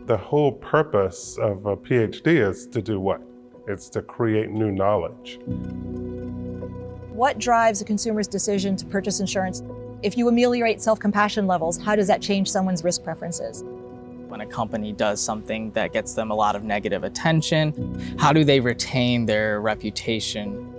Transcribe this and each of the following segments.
The whole purpose of a PhD is to do what? It's to create new knowledge. What drives a consumer's decision to purchase insurance? If you ameliorate self-compassion levels, how does that change someone's risk preferences? When a company does something that gets them a lot of negative attention, how do they retain their reputation?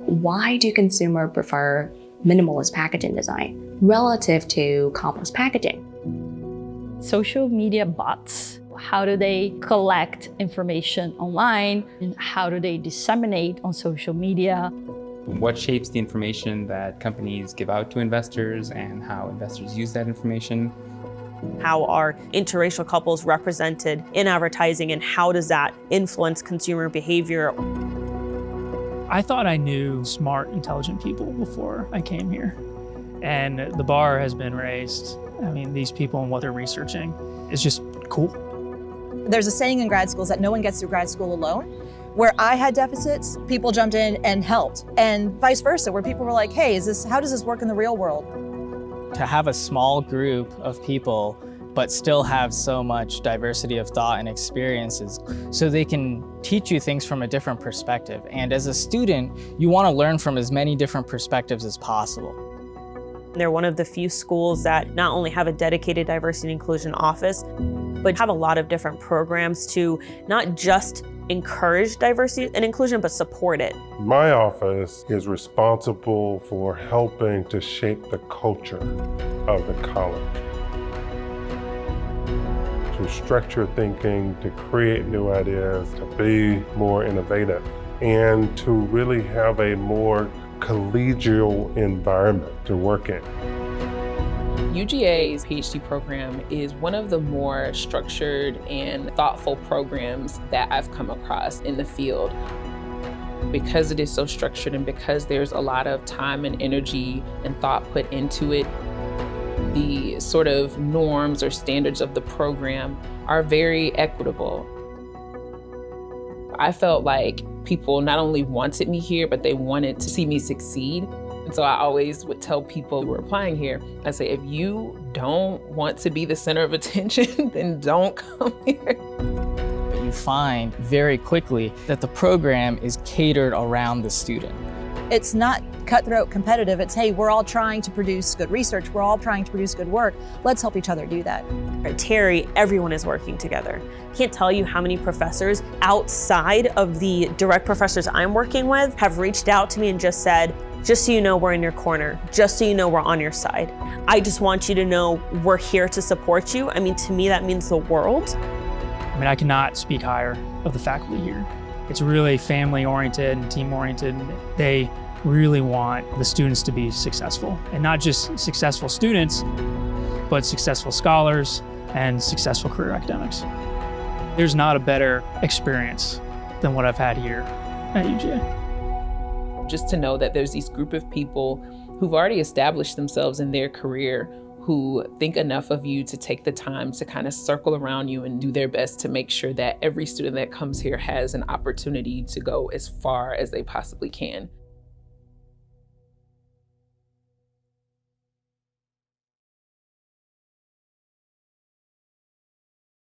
Why do consumers prefer minimalist packaging design relative to complex packaging? Social media bots. How do they collect information online and how do they disseminate on social media? What shapes the information that companies give out to investors and how investors use that information? How are interracial couples represented in advertising and how does that influence consumer behavior? I thought I knew smart, intelligent people before I came here. And the bar has been raised. I mean, these people and what they're researching is just cool. There's a saying in grad schools that no one gets through grad school alone. Where I had deficits, people jumped in and helped. And vice versa, where people were like, hey, how does this work in the real world? To have a small group of people but still have so much diversity of thought and experiences so they can teach you things from a different perspective. And as a student, you want to learn from as many different perspectives as possible. They're one of the few schools that not only have a dedicated diversity and inclusion office, but have a lot of different programs to not just encourage diversity and inclusion, but support it. My office is responsible for helping to shape the culture of the college. To structure thinking, to create new ideas, to be more innovative, and to really have a more collegial environment to work in. UGA's PhD program is one of the more structured and thoughtful programs that I've come across in the field. Because it is so structured and because there's a lot of time and energy and thought put into it, the sort of norms or standards of the program are very equitable. I felt like people not only wanted me here, but they wanted to see me succeed. And so I always would tell people who were applying here, I say, if you don't want to be the center of attention, then don't come here. You find very quickly that the program is catered around the student. It's not cutthroat competitive. It's, hey, we're all trying to produce good research. We're all trying to produce good work. Let's help each other do that. At Terry, everyone is working together. I can't tell you how many professors outside of the direct professors I'm working with have reached out to me and just said, just so you know, we're in your corner. Just so you know, we're on your side. I just want you to know we're here to support you. I mean, to me, that means the world. I mean, I cannot speak higher of the faculty here. It's really family-oriented and team-oriented. They really want the students to be successful, and not just successful students, but successful scholars and successful career academics. There's not a better experience than what I've had here at UGA. Just to know that there's these group of people who've already established themselves in their career, who think enough of you to take the time to kind of circle around you and do their best to make sure that every student that comes here has an opportunity to go as far as they possibly can.